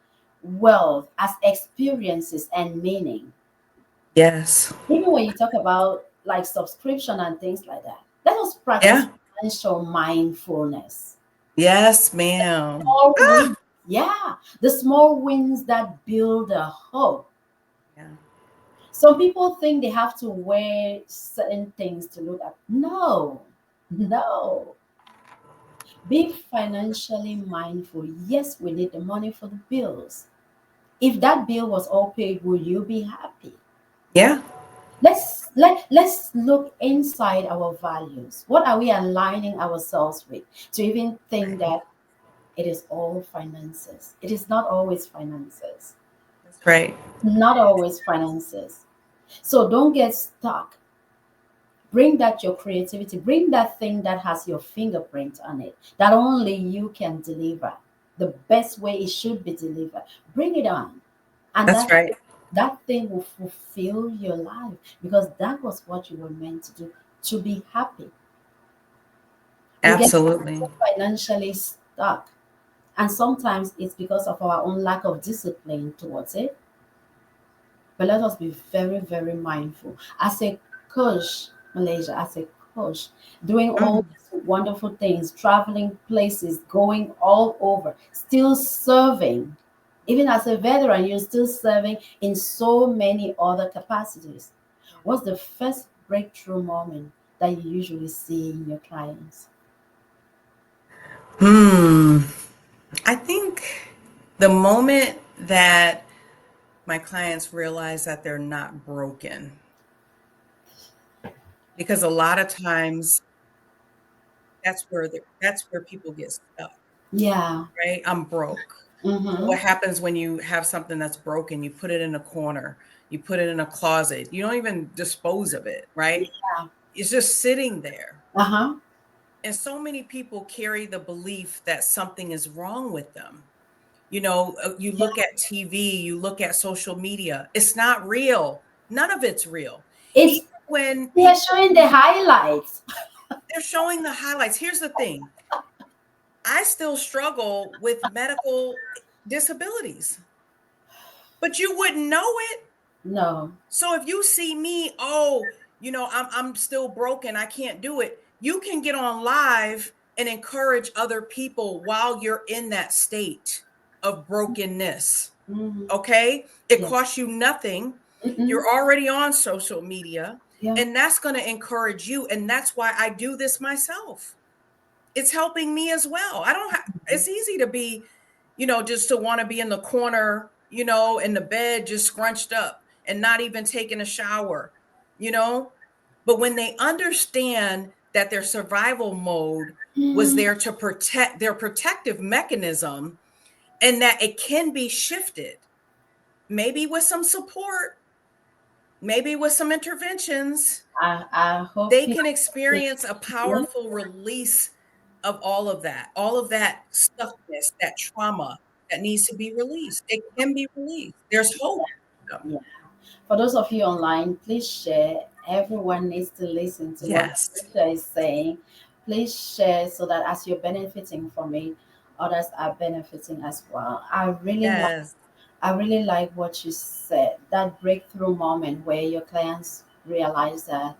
wealth as experiences and meaning. Yes. Even when you talk about like subscription and things like that, let us practice Yeah. financial mindfulness. Yes, ma'am. Small wins, yeah, the small wins that build a hope. Yeah. Some people think they have to wear certain things to look at. No, no. Be financially mindful. Yes, we need the money for the bills. If that bill was all paid, would you be happy? Yeah, Let's look inside our values. What are we aligning ourselves with to even think right. that it is all finances? It is not always finances. That's right. Not always finances. So don't get stuck. Bring that your creativity, bring that thing that has your fingerprint on it, that only you can deliver the best way it should be delivered. Bring it on. And That's right. that thing will fulfill your life because that was what you were meant to do, to be happy. We get Absolutely. so financially stuck. And sometimes it's because of our own lack of discipline towards it. But let us be very, very mindful. As a coach, Malaysia, as a coach, doing all Mm. these wonderful things, traveling places, going all over, still serving. Even as a veteran, you're still serving in so many other capacities. What's the first breakthrough moment that you usually see in your clients? Hmm. I think the moment that my clients realize that they're not broken, because a lot of times that's where people get stuck, Yeah. right? I'm broke. So Mm-hmm. what happens when you have something that's broken? You put it in a corner, you put it in a closet, you don't even dispose of it, right? Yeah. It's just sitting there. Uh-huh. And so many people carry the belief that something is wrong with them. You Yeah. look at TV, you look at social media, it's not real. None of it's real. It's Even when they're people, showing the highlights. they're showing the highlights. Here's the thing, I still struggle with medical disabilities, but you wouldn't know it. No. So if you see me, oh, I'm still broken, I can't do it. You can get on live and encourage other people while you're in that state of brokenness. Mm-hmm. Okay? It Yeah. costs you nothing. Mm-mm. You're already on social media, Yeah. and that's going to encourage you, and that's why I do this myself. It's helping me as well. I don't have It's easy to be, just to want to be in the corner, in the bed just scrunched up and not even taking a shower, you know? But when they understand that their survival mode was Mm. there to protect their protective mechanism and that it can be shifted, maybe with some support, maybe with some interventions, I hope they you can take experience a it. powerful release of all of that stuckness, that trauma that needs to be released. It can be released. There's hope. Yeah. For those of you online, please share. Everyone needs to listen to what Yes. Marisha is saying. Please share so that as you're benefiting from it, others are benefiting as well. Yes. I really like what you said. That breakthrough moment where your clients realize that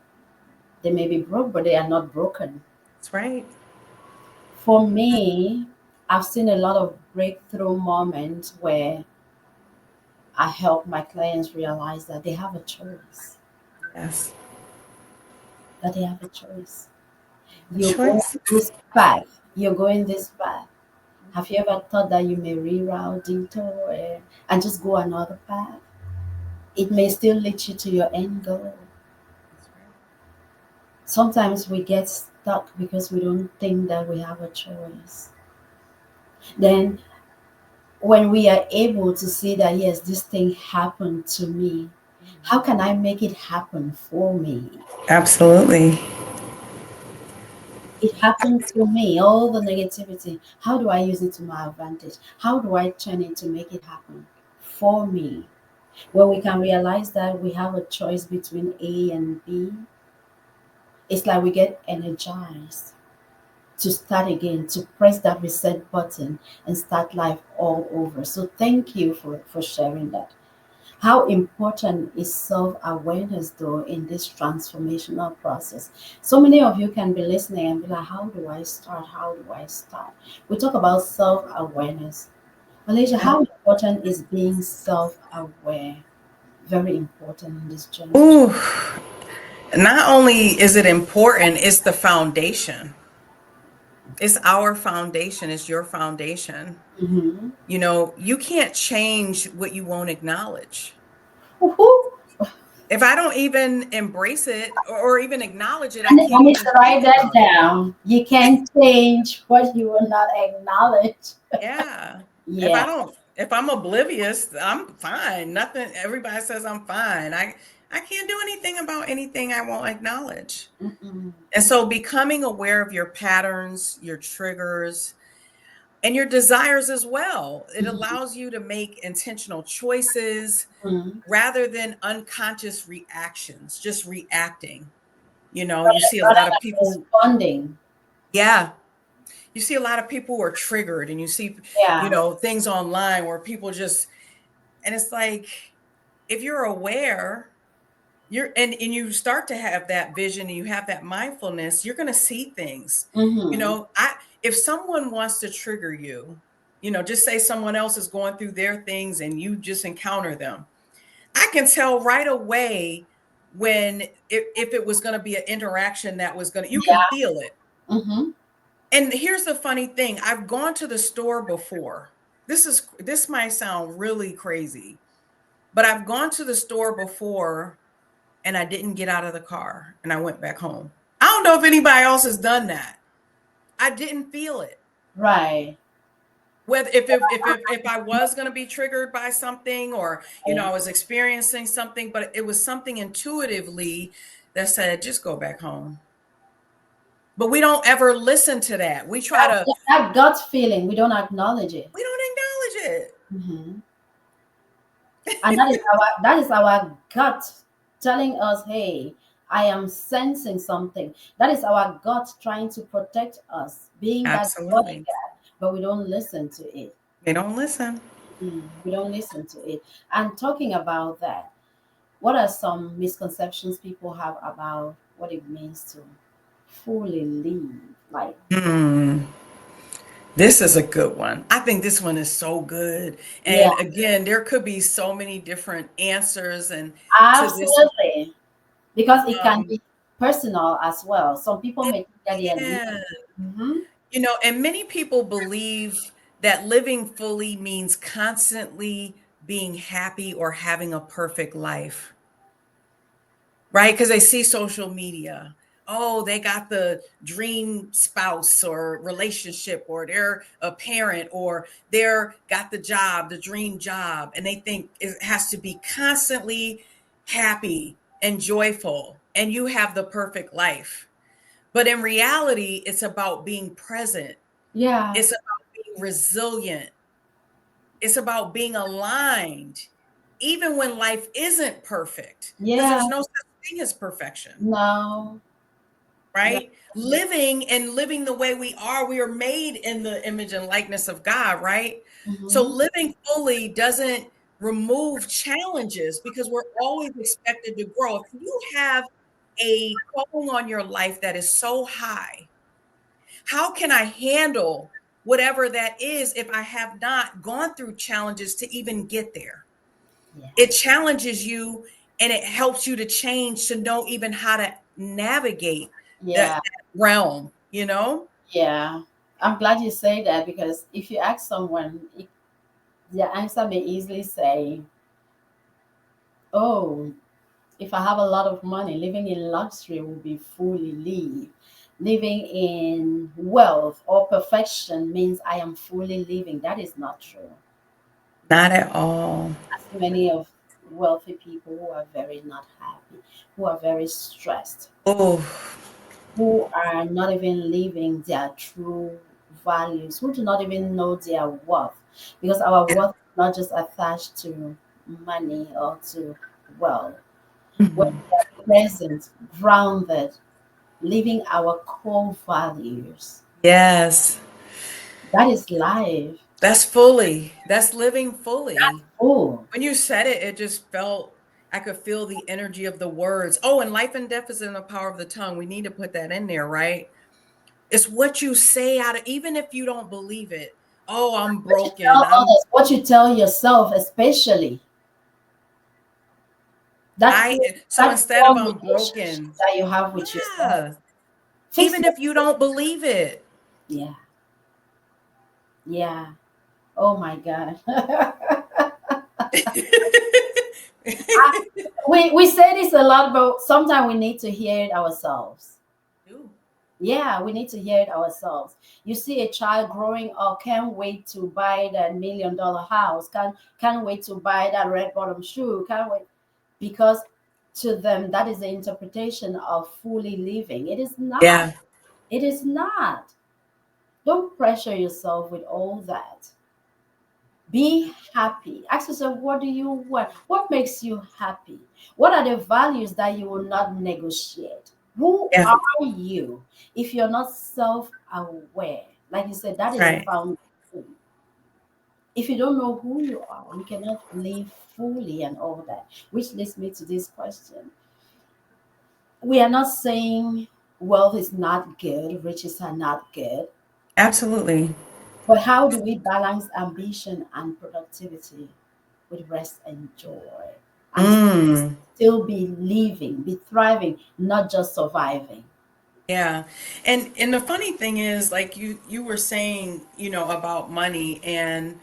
they may be broke, but they are not broken. That's right. For me, I've seen a lot of breakthrough moments where I help my clients realize that they have a choice. Yes. That they have a choice. A You're going choice. this path. You're going this path. Have you ever thought that you may reroute, detour, and just go another path? It may still lead you to your end goal. That's right. Sometimes we get stuck because we don't think that we have a choice. Then, when we are able to see that, yes, this thing happened to me, how can I make it happen for me? Absolutely. It happened to me, all the negativity. How do I use it to my advantage? How do I turn it to make it happen for me? When we can realize that we have a choice between A and B, it's like we get energized to start again, to press that reset button and start life all over. So thank you for sharing that. How important is self awareness, though, in this transformational process? So many of you can be listening and be like, how do I start? How do I start? We talk about self awareness. Malaysia, Yeah. how important is being self aware? Very important in this journey. Ooh. Not only is it important, it's the foundation. It's our foundation, it's your foundation. Mm-hmm. You know, you can't change what you won't acknowledge. Woohoo. If I don't even embrace it or even acknowledge it, I And can't I need even to think write that about it. down. You can't change what you will not acknowledge. Yeah. Yeah. If I'm oblivious, I'm fine. Nothing, everybody says I'm fine. I can't do anything about anything I won't acknowledge. Mm-mm. And so becoming aware of your patterns, your triggers, and your desires as well. It allows you to make intentional choices Mm-hmm. rather than unconscious reactions, just reacting. You know, you see a Rather lot of than people, responding. yeah, you see a lot of people who are triggered, and you see, you Yeah. know, things online where people just, and it's like, if you're aware, and you start to have that vision and you have that mindfulness, you're going to see things. You Mm-hmm. know, if someone wants to trigger you, you know, just say someone else is going through their things and you just encounter them, I can tell right away when, if it was going to be an interaction that was going to, you can Yeah. feel it. Mm-hmm. And here's the funny thing, I've gone to the store before. This might sound really crazy, but I've gone to the store before and I didn't get out of the car and I went back home. I don't know if anybody else has done that. I didn't feel it. Right. Whether if I was going to be triggered by something, or you know, Right. I was experiencing something, but it was something intuitively that said just go back home. But we don't ever listen to that. That gut feeling, we don't acknowledge it. We don't acknowledge Mm-hmm. And it. that is our gut telling us, hey, I am sensing something. That is our gut trying to protect us, being that Absolutely. bodyguard, but we don't listen to it. They don't listen. We don't listen to it. And talking about that, what are some misconceptions people have about what it means to fully live? Like, Hmm. This is a good one. I think this one is so good. yeah, And again, there could be so many different answers and to this. absolutely. Because it can Um, be personal as well. Some people it may think that they are living. can, Mm-hmm. you know, and many people believe that living fully means constantly being happy or having a perfect life, right? Because they see social media. Oh, they got the dream spouse or relationship, or they're a parent, or they're got the job, the dream job, and they think it has to be constantly happy and joyful, and you have the perfect life. But in reality, it's about being present. Yeah. It's about being resilient. It's about being aligned, even when life isn't perfect, because Yeah. there's no such thing as perfection, No. No. right? Living the way we are made in the image and likeness of God, right? So Mm-hmm. living fully doesn't remove challenges because we're always expected to grow. If you have a calling on your life that is so high, how can I handle whatever that is if I have not gone through challenges to even get there? Yeah. It challenges you and it helps you to change, to know even how to navigate Yeah. that realm, you know? Yeah. I'm glad you say that because if you ask someone, the answer may easily say, oh, if I have a lot of money, living in luxury will be fully live. Living in wealth or perfection means I am fully living. That is not true. Not at all. I see many of wealthy people who are very not happy, who are very stressed, Oh, who are not even living their true values, who do not even know their worth. Because our worth is not just attached to money or to wealth. When we are present, grounded, living our core values, yes. that is life. That's living fully. Oh, When you said it, it just felt, I could feel the energy of the words. Oh, and life and death is in the power of the tongue. We need to put that in there, right? It's what you say out of, even if you don't believe it. Oh, I'm what you broken. tell others, what you tell yourself, especially that I, so that instead of core I'm relationship broken, that you have with yourself. yeah, Fix even it. if you don't believe it, Yeah. Yeah. Oh my God. We say this a lot, but sometimes we need to hear it ourselves. do. Yeah, we need to hear it ourselves. You see a child growing up, can't wait to buy that $1 million house, can't wait to buy that red bottom shoe, can't wait, because to them that is the interpretation of fully living. It is not. Yeah, It is not. Don't pressure yourself with all that. Be happy. Ask yourself, what do you want? What makes you happy? What are the values that you will not negotiate? Who yeah, are you? If you're not self aware, like you said, that that's is the right. foundation. If you don't know who you are, you cannot live fully and all that. Which leads me to this question. We are not saying wealth is not good, riches are not good, Absolutely. but how do we balance ambition and productivity with rest and joy and Mm. still be living, be thriving, not just surviving? Yeah. And the funny thing is, like you were saying, about money, and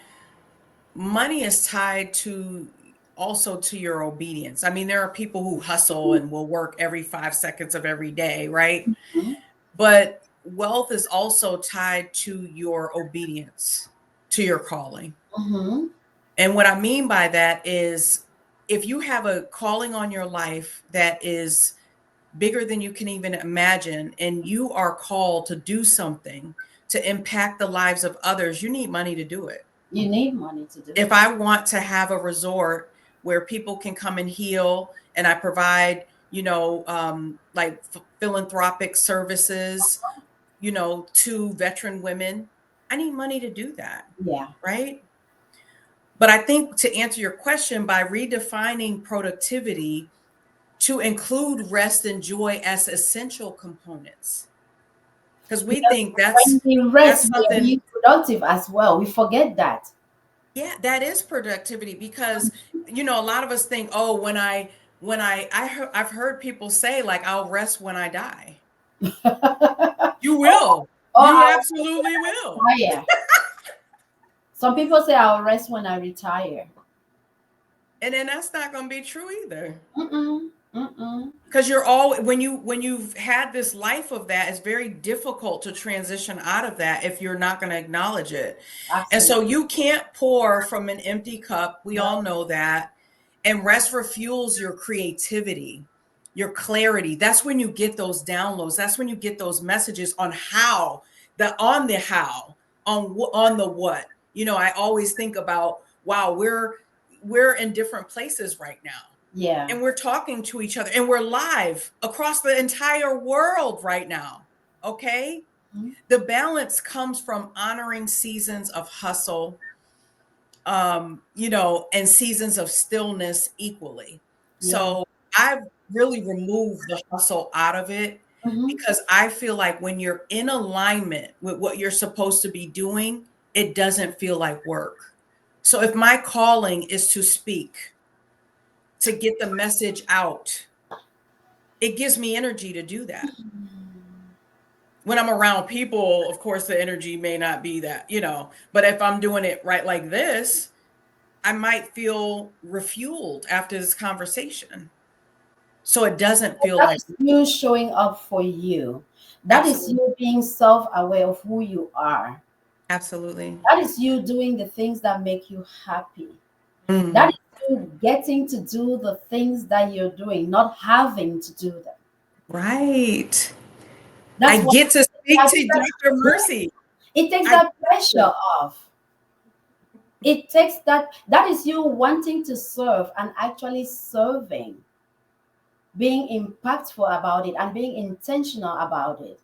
money is tied to also to your obedience. I mean, there are people who hustle and will work every 5 seconds of every day, right? Mhm. But wealth is also tied to your obedience, to your calling. Mhm. And what I mean by that is, if you have a calling on your life that is bigger than you can even imagine, and you are called to do something to impact the lives of others, you need money to do it. You need money to do If it. I want to have a resort where people can come and heal, and I provide, like philanthropic services, to veteran women, I need money to do that, Yeah. right? But I think, to answer your question, by redefining productivity to include rest and joy as essential components, because we Because think when we that's rest, we are something. being productive as well. We forget that. Yeah, that is productivity, because a lot of us think, oh, I've heard people say, like, I'll rest when I die. You Oh, will. oh, You I'll absolutely will. retire. Some people say I'll rest when I retire. And then that's not going to be true either. Mm-mm. Mm-mm. Because you're all when you've had this life of that, it's very difficult to transition out of that if you're not going to acknowledge it. And Absolutely. so you can't pour from an empty cup. We all No. know that. And rest refuels your creativity, your clarity. That's when you get those downloads. That's when you get those messages on how, on the what. I always think about, wow, we're in different places right now, Yeah. and we're talking to each other, and we're live across the entire world right now. Okay? Mhm. The balance comes from honoring seasons of hustle, and seasons of stillness equally. Yeah. So I've really removed the hustle out of it, Hmm. because I feel like when you're in alignment with what you're supposed to be doing, it doesn't feel like work. So if my calling is to speak, to get the message out, it gives me energy to do that. When I'm around people, of course, the energy may not be that, but if I'm doing it right like this, I might feel refueled after this conversation. So it doesn't feel That like. is you showing up for you. That is Absolutely. you being self aware of who you are. Absolutely. That is you doing the things that make you happy. That Mm, is you getting to do the things that you're doing, not having to do them. right. I That's what get to speak that to pressure, Dr. yeah, Mercy. it takes I that get pressure to. off. It takes that is you wanting to serve and actually serving, being impactful about it and being intentional about it.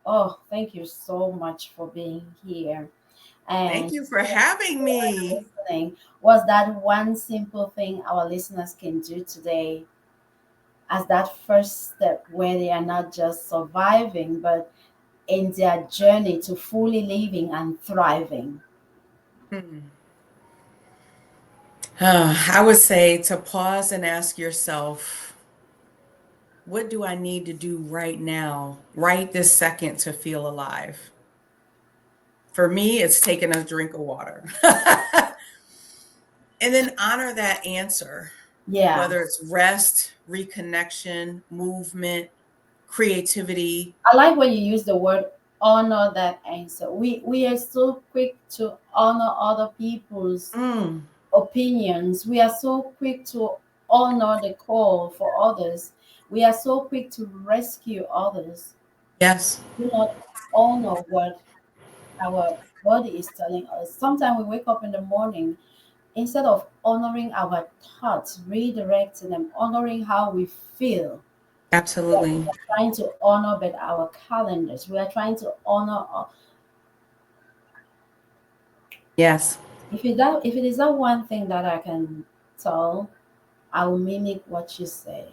Oh, thank you so much for being here Thank and you for having me. listening. Was that one simple thing our listeners can do today as that first step where they are not just surviving, but in their journey to fully living and thriving? Hmm. I would say to pause and ask yourself, what do I need to do right now, right this second, to feel alive? For me, it's taking a drink of water. And then honor that answer, Yeah. whether it's rest, reconnection, movement, creativity. I like when you use the word honor that answer. We are so quick to honor other people's Mm, opinions. We are so quick to honor the call for others. We are so quick to rescue others. yes, Do not honor what our body is telling us. Sometimes we wake up in the morning, instead of honoring our thoughts, redirecting them, honoring how we feel, we are absolutely. trying to honor but our calendars. We are trying to honor. Yes. If it is that one thing that I can tell, I will mimic what you say.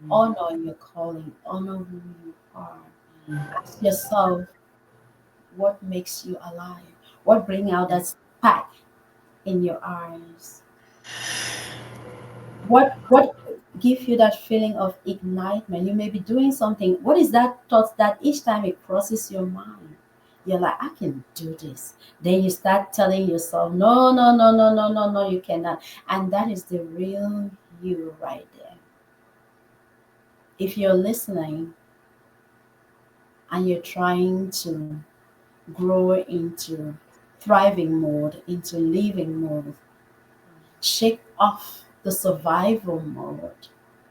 Mm, Honor your calling. Honor who you are. Ask yourself what makes you alive. What bring out that yes. spark in your eyes. What give you that feeling of ignitement? You may be doing something. What is that thought that each time it crosses your mind, you're like, I can do this. Then you start telling yourself, no, no, no, no, no, no, no, you cannot. And that is the real you right there. If you're listening and you're trying to grow into thriving mode, into living mode, shake off the survival mode.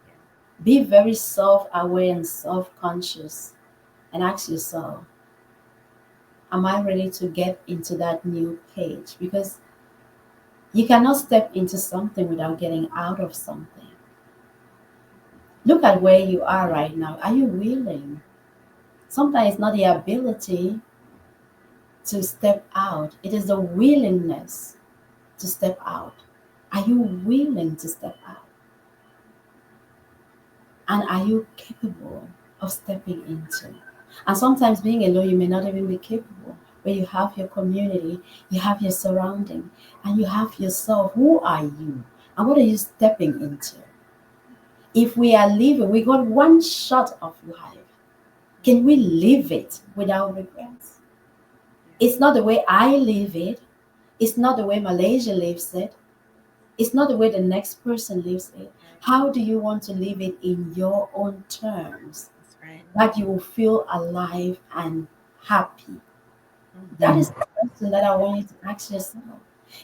Yeah. Be very self aware and self conscious and ask yourself, am I ready to get into that new page? Because you cannot step into something without getting out of something. Look at where you are right now. Are you willing? Sometimes it's not the ability to step out, it is the willingness to step out. Are you willing to step out? And are you capable of stepping into? And sometimes being alone, you may not even be capable, but you have your community, you have your surrounding, and you have yourself. Who are you? And what are you stepping into? If we are living, we got one shot of life. Can we live it without regrets? It's not the way I live it. It's not the way Malaysia lives it. It's not the way the next person lives it. Right. How do you want to live it in your own terms? That's right. That you will feel alive and happy. That Mhm. is the question that I want you to ask yourself.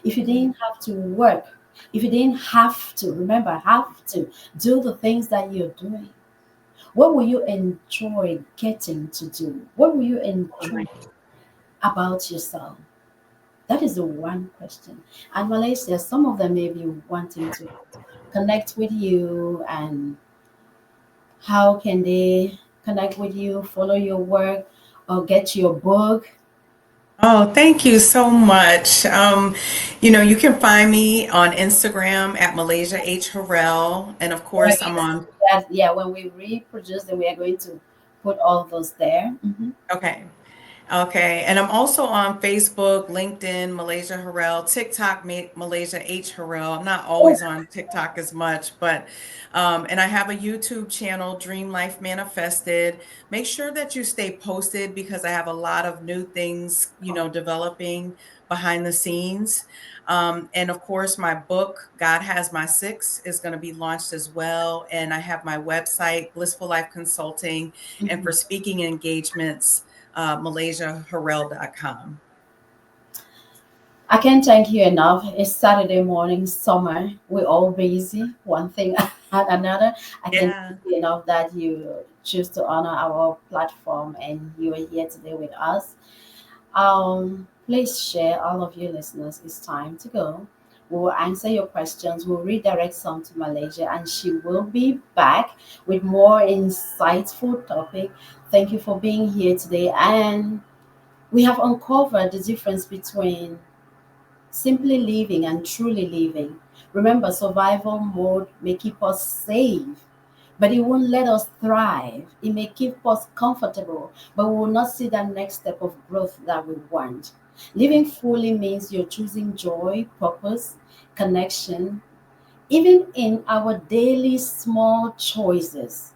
If you Mm, didn't have to work, if you didn't have to, remember, have to do the things that you're doing, what will you enjoy getting to do? What will you enjoy about yourself? That is the one question. And Malaysia, some of them may be wanting to connect with you, and how can they connect with you, follow your work, or get your book? oh, thank you so much. You can find me on Instagram at Malaysia H. Harrell. And of We're course, going I'm to on, do that. Yeah, when we reproduce them, we are going to put all those there. Mhm. okay. Okay, and I'm also on Facebook, LinkedIn, Malaysia Harrell, TikTok, Malaysia H Harrell. I'm not Oh, always on TikTok as much, but and I have a YouTube channel, Dream Life Manifested. Make sure that you stay posted because I have a lot of new things, developing behind the scenes. And of course, my book, God Has My Six, is going to be launched as well. And I have my website, Blissful Life Consulting, and for mhm. speaking engagements malaysiaharrell.com. I can't thank you enough. It's Saturday morning, summer. We're all busy, one thing and another. I can't Yeah. thank you enough that you choose to honor our platform and you are here today with us. Please share, all of you listeners. It's time to go. We will answer your questions. We'll redirect some to Malaysia, and she will be back with more insightful topic. Thank you for being here today. And we have uncovered the difference between simply living and truly living. Remember, survival mode may keep us safe, but it won't let us thrive. It may keep us comfortable, but we will not see that next step of growth that we want. Living Right. fully means you're choosing joy, purpose, connection, even in our daily small choices.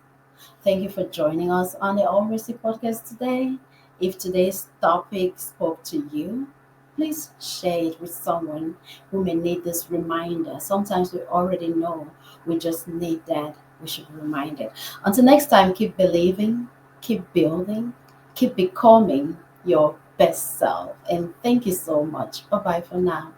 Thank you for joining us on the All Mercy podcast today. If today's topic spoke to you, please share it with someone who may need this reminder. Sometimes we already know, we just need that. We should be reminded. Until next time, keep believing, keep building, keep becoming your best self. And thank you so much. Bye bye for now.